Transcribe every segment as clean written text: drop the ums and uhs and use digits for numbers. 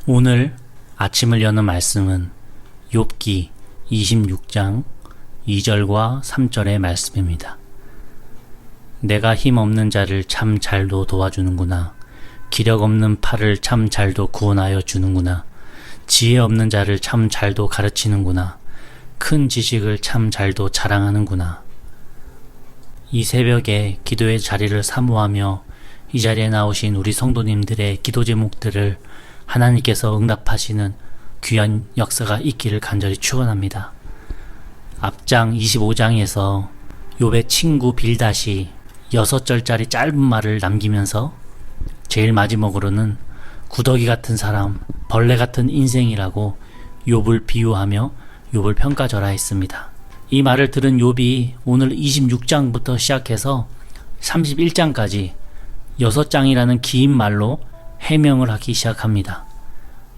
오늘 아침을 여는 말씀은 욥기 26장 2절과 3절의 말씀입니다. 내가 힘없는 자를 참 잘도 도와주는구나. 기력 없는 팔을 참 잘도 구원하여 주는구나. 지혜 없는 자를 참 잘도 가르치는구나. 큰 지식을 참 잘도 자랑하는구나. 이 새벽에 기도의 자리를 사모하며 이 자리에 나오신 우리 성도님들의 기도 제목들을 하나님께서 응답하시는 귀한 역사가 있기를 간절히 축원합니다. 앞장 25장에서 욥의 친구 빌닷이 6절짜리 짧은 말을 남기면서 제일 마지막으로는 구더기 같은 사람, 벌레 같은 인생이라고 욥을 비유하며 욥을 평가절하했습니다. 이 말을 들은 욥이 오늘 26장부터 시작해서 31장까지 6장이라는 긴 말로 해명을 하기 시작합니다.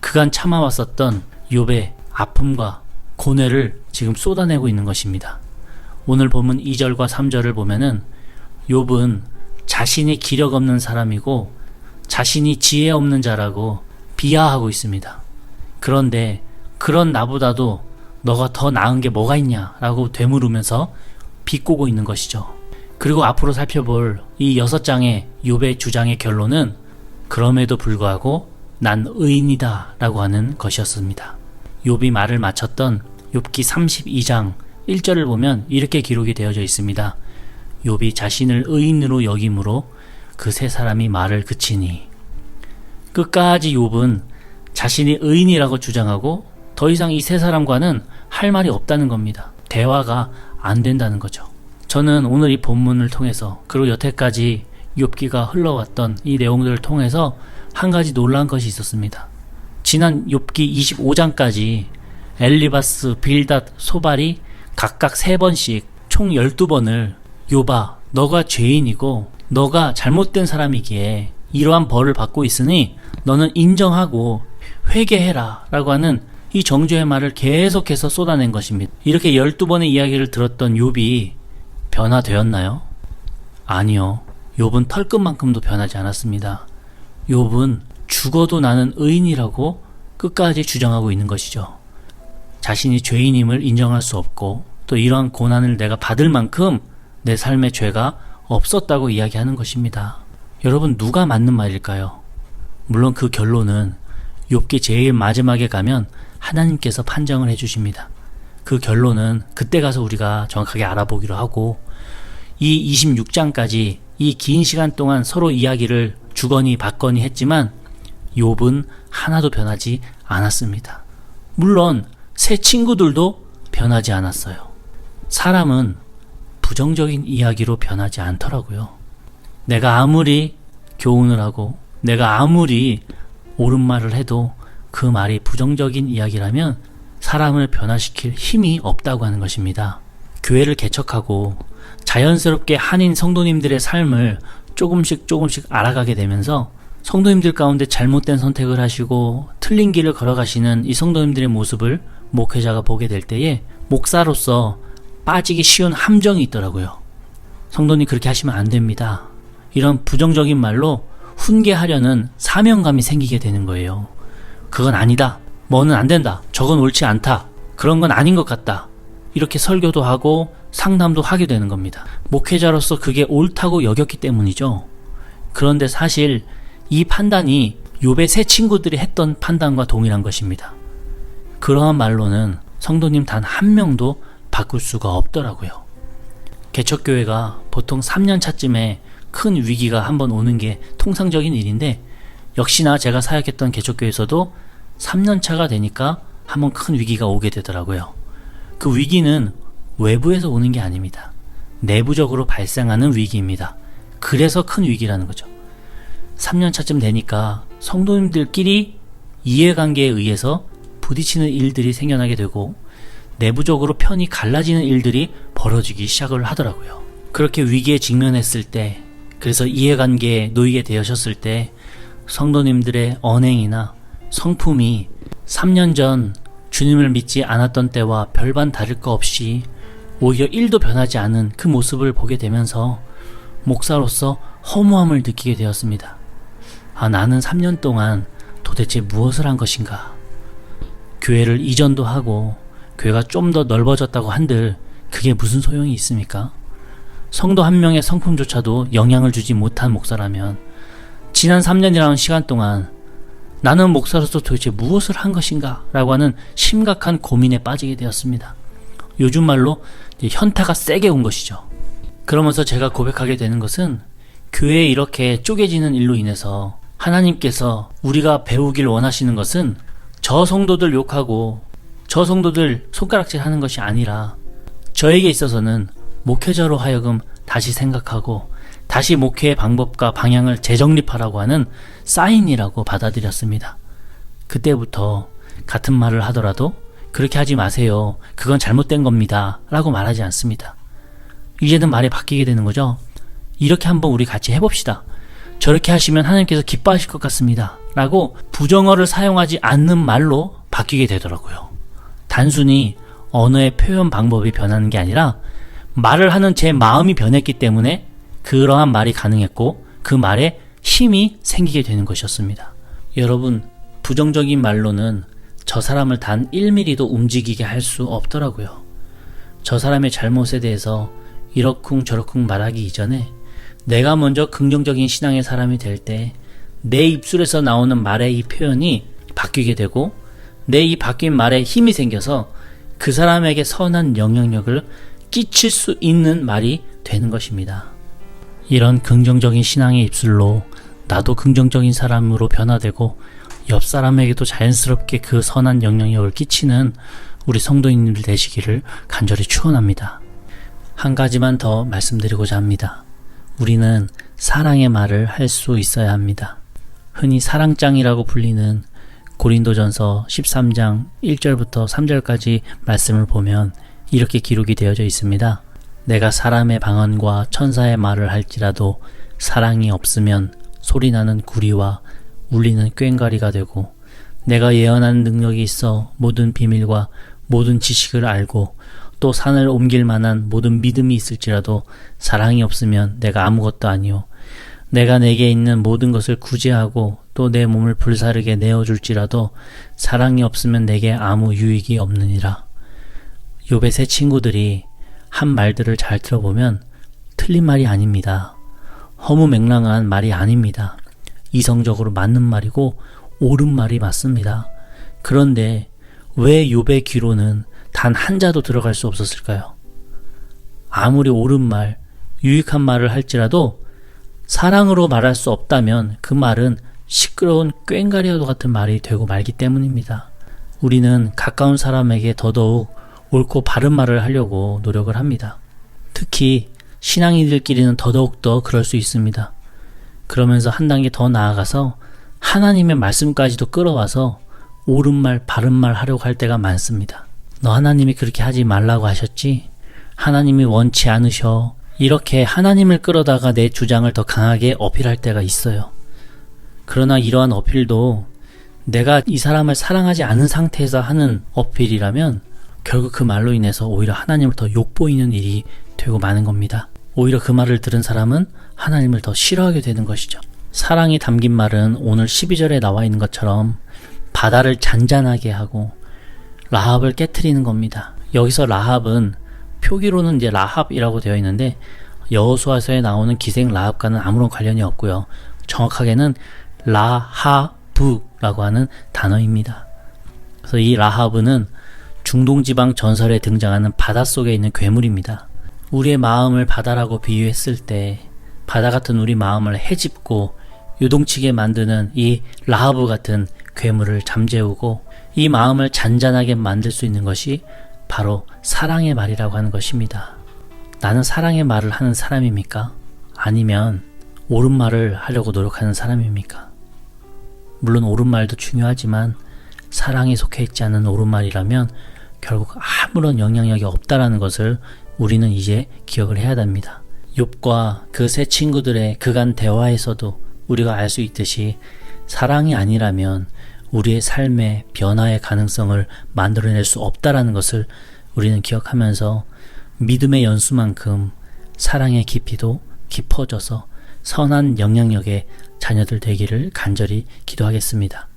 그간 참아왔었던 욥의 아픔과 고뇌를 지금 쏟아내고 있는 것입니다. 오늘 본문 2절과 3절을 보면은 욥은 자신이 기력 없는 사람이고 자신이 지혜 없는 자라고 비하하고 있습니다. 그런데 그런 나보다도 너가 더 나은 게 뭐가 있냐 라고 되물으면서 비꼬고 있는 것이죠. 그리고 앞으로 살펴볼 이 6장의 욥의 주장의 결론은 그럼에도 불구하고 난 의인이다 라고 하는 것이었습니다. 욥이 말을 마쳤던 욥기 32장 1절을 보면 이렇게 기록이 되어져 있습니다. 욥이 자신을 의인으로 여김으로 그 세 사람이 말을 그치니. 끝까지 욥은 자신이 의인이라고 주장하고 더 이상 이 세 사람과는 할 말이 없다는 겁니다. 대화가 안 된다는 거죠. 저는 오늘 이 본문을 통해서 그리고 여태까지 욥기가 흘러왔던 이 내용들을 통해서 한 가지 놀라운 것이 있었습니다. 지난 욥기 25장까지 엘리바스, 빌닷, 소발이 각각 3번씩 총 12번을 욥아, 너가 죄인이고 너가 잘못된 사람이기에 이러한 벌을 받고 있으니 너는 인정하고 회개해라 라고 하는 이 정죄의 말을 계속해서 쏟아낸 것입니다. 이렇게 12번의 이야기를 들었던 욥이 변화되었나요? 아니요. 욥은 털끝만큼도 변하지 않았습니다. 욥은 죽어도 나는 의인이라고 끝까지 주장하고 있는 것이죠. 자신이 죄인임을 인정할 수 없고 또 이러한 고난을 내가 받을 만큼 내 삶의 죄가 없었다고 이야기하는 것입니다. 여러분, 누가 맞는 말일까요? 물론 그 결론은 욥기 제일 마지막에 가면 하나님께서 판정을 해주십니다. 그 결론은 그때 가서 우리가 정확하게 알아보기로 하고 이 26장까지 이 긴 시간 동안 서로 이야기를 주거니 받거니 했지만 욥은 하나도 변하지 않았습니다. 물론 새 친구들도 변하지 않았어요. 사람은 부정적인 이야기로 변하지 않더라고요. 내가 아무리 교훈을 하고 내가 아무리 옳은 말을 해도 그 말이 부정적인 이야기라면 사람을 변화시킬 힘이 없다고 하는 것입니다. 교회를 개척하고 자연스럽게 한인 성도님들의 삶을 조금씩 알아가게 되면서 성도님들 가운데 잘못된 선택을 하시고 틀린 길을 걸어가시는 이 성도님들의 모습을 목회자가 보게 될 때에 목사로서 빠지기 쉬운 함정이 있더라고요. 성도님 그렇게 하시면 안 됩니다. 이런 부정적인 말로 훈계하려는 사명감이 생기게 되는 거예요. 그건 아니다. 뭐는 안 된다. 저건 옳지 않다. 그런 건 아닌 것 같다. 이렇게 설교도 하고 상담도 하게 되는 겁니다. 목회자로서 그게 옳다고 여겼기 때문이죠. 그런데 사실 이 판단이 욥의 세 친구들이 했던 판단과 동일한 것입니다. 그러한 말로는 성도님 단 한 명도 바꿀 수가 없더라고요. 개척교회가 보통 3년 차쯤에 큰 위기가 한번 오는 게 통상적인 일인데 역시나 제가 사역했던 개척교회에서도 3년 차가 되니까 한번 큰 위기가 오게 되더라고요. 그 위기는 외부에서 오는 게 아닙니다. 내부적으로 발생하는 위기입니다. 그래서 큰 위기라는 거죠. 3년 차쯤 되니까 성도님들끼리 이해관계에 의해서 부딪히는 일들이 생겨나게 되고 내부적으로 편이 갈라지는 일들이 벌어지기 시작을 하더라고요. 그렇게 위기에 직면했을 때, 그래서 이해관계에 놓이게 되셨을 때 성도님들의 언행이나 성품이 3년 전 주님을 믿지 않았던 때와 별반 다를 거 없이 오히려 1도 변하지 않은 그 모습을 보게 되면서 목사로서 허무함을 느끼게 되었습니다. 나는 3년 동안 도대체 무엇을 한 것인가? 교회를 이전도 하고 교회가 좀 더 넓어졌다고 한들 그게 무슨 소용이 있습니까? 성도 한 명의 성품조차도 영향을 주지 못한 목사라면 지난 3년이라는 시간 동안 나는 목사로서 도대체 무엇을 한 것인가? 라고 하는 심각한 고민에 빠지게 되었습니다. 요즘 말로 현타가 세게 온 것이죠. 그러면서 제가 고백하게 되는 것은 교회에 이렇게 쪼개지는 일로 인해서 하나님께서 우리가 배우길 원하시는 것은 저 성도들 욕하고 저 성도들 손가락질 하는 것이 아니라 저에게 있어서는 목회자로 하여금 다시 생각하고 다시 목회의 방법과 방향을 재정립하라고 하는 사인이라고 받아들였습니다. 그때부터 같은 말을 하더라도 그렇게 하지 마세요. 그건 잘못된 겁니다. 라고 말하지 않습니다. 이제는 말이 바뀌게 되는 거죠. 이렇게 한번 우리 같이 해봅시다. 저렇게 하시면 하나님께서 기뻐하실 것 같습니다. 라고 부정어를 사용하지 않는 말로 바뀌게 되더라고요. 단순히 언어의 표현 방법이 변하는 게 아니라 말을 하는 제 마음이 변했기 때문에 그러한 말이 가능했고 그 말에 힘이 생기게 되는 것이었습니다. 여러분, 부정적인 말로는 저 사람을 단 1mm도 움직이게 할 수 없더라고요. 저 사람의 잘못에 대해서 이러쿵저러쿵 말하기 이전에 내가 먼저 긍정적인 신앙의 사람이 될 때 내 입술에서 나오는 말의 이 표현이 바뀌게 되고 내 이 바뀐 말에 힘이 생겨서 그 사람에게 선한 영향력을 끼칠 수 있는 말이 되는 것입니다. 이런 긍정적인 신앙의 입술로 나도 긍정적인 사람으로 변화되고 옆 사람에게도 자연스럽게 그 선한 영향력을 끼치는 우리 성도인들 되시기를 간절히 축원합니다. 한 가지만 더 말씀드리고자 합니다. 우리는 사랑의 말을 할 수 있어야 합니다. 흔히 사랑장이라고 불리는 고린도전서 13장 1절부터 3절까지 말씀을 보면 이렇게 기록이 되어져 있습니다. 내가 사람의 방언과 천사의 말을 할지라도 사랑이 없으면 소리나는 구리와 울리는 꽹과리가 되고 내가 예언하는 능력이 있어 모든 비밀과 모든 지식을 알고 또 산을 옮길 만한 모든 믿음이 있을지라도 사랑이 없으면 내가 아무것도 아니요 내가 내게 있는 모든 것을 구제하고 또 내 몸을 불사르게 내어줄지라도 사랑이 없으면 내게 아무 유익이 없느니라. 욥의 세 친구들이 한 말들을 잘 들어보면 틀린 말이 아닙니다. 허무맹랑한 말이 아닙니다. 이성적으로 맞는 말이고 옳은 말이 맞습니다. 그런데 왜 욥의 귀로는 단 한 자도 들어갈 수 없었을까요? 아무리 옳은 말, 유익한 말을 할지라도 사랑으로 말할 수 없다면 그 말은 시끄러운 꽹과리와도 같은 말이 되고 말기 때문입니다. 우리는 가까운 사람에게 더더욱 옳고 바른 말을 하려고 노력을 합니다. 특히 신앙인들끼리는 더더욱 더 그럴 수 있습니다. 그러면서 한 단계 더 나아가서 하나님의 말씀까지도 끌어와서 옳은 말, 바른 말 하려고 할 때가 많습니다. 너 하나님이 그렇게 하지 말라고 하셨지? 하나님이 원치 않으셔. 이렇게 하나님을 끌어다가 내 주장을 더 강하게 어필할 때가 있어요. 그러나 이러한 어필도 내가 이 사람을 사랑하지 않은 상태에서 하는 어필이라면 결국 그 말로 인해서 오히려 하나님을 더 욕보이는 일이 되고 마는 겁니다. 오히려 그 말을 들은 사람은 하나님을 더 싫어하게 되는 것이죠. 사랑이 담긴 말은 오늘 12절에 나와 있는 것처럼 바다를 잔잔하게 하고 라합을 깨트리는 겁니다. 여기서 라합은 표기로는 이제 라합이라고 되어 있는데 여호수아서에 나오는 기생 라합과는 아무런 관련이 없고요. 정확하게는 라하브라고 하는 단어입니다. 그래서 이 라하브는 중동지방 전설에 등장하는 바닷속에 있는 괴물입니다. 우리의 마음을 바다라고 비유했을 때 바다 같은 우리 마음을 헤집고 요동치게 만드는 이 라하브 같은 괴물을 잠재우고 이 마음을 잔잔하게 만들 수 있는 것이 바로 사랑의 말이라고 하는 것입니다. 나는 사랑의 말을 하는 사람입니까? 아니면 옳은 말을 하려고 노력하는 사람입니까? 물론 옳은 말도 중요하지만 사랑에 속해 있지 않은 옳은 말이라면 결국 아무런 영향력이 없다라는 것을 우리는 이제 기억을 해야 됩니다. 욥과 그 세 친구들의 그간 대화에서도 우리가 알 수 있듯이 사랑이 아니라면 우리의 삶의 변화의 가능성을 만들어낼 수 없다라는 것을 우리는 기억하면서 믿음의 연수만큼 사랑의 깊이도 깊어져서 선한 영향력의 자녀들 되기를 간절히 기도하겠습니다.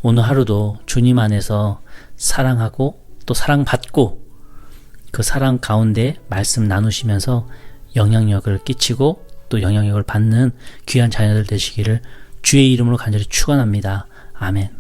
오늘 하루도 주님 안에서 사랑하고 또 사랑받고 그 사랑 가운데 말씀 나누시면서 영향력을 끼치고 또 영향력을 받는 귀한 자녀들 되시기를 주의 이름으로 간절히 축원합니다. 아멘.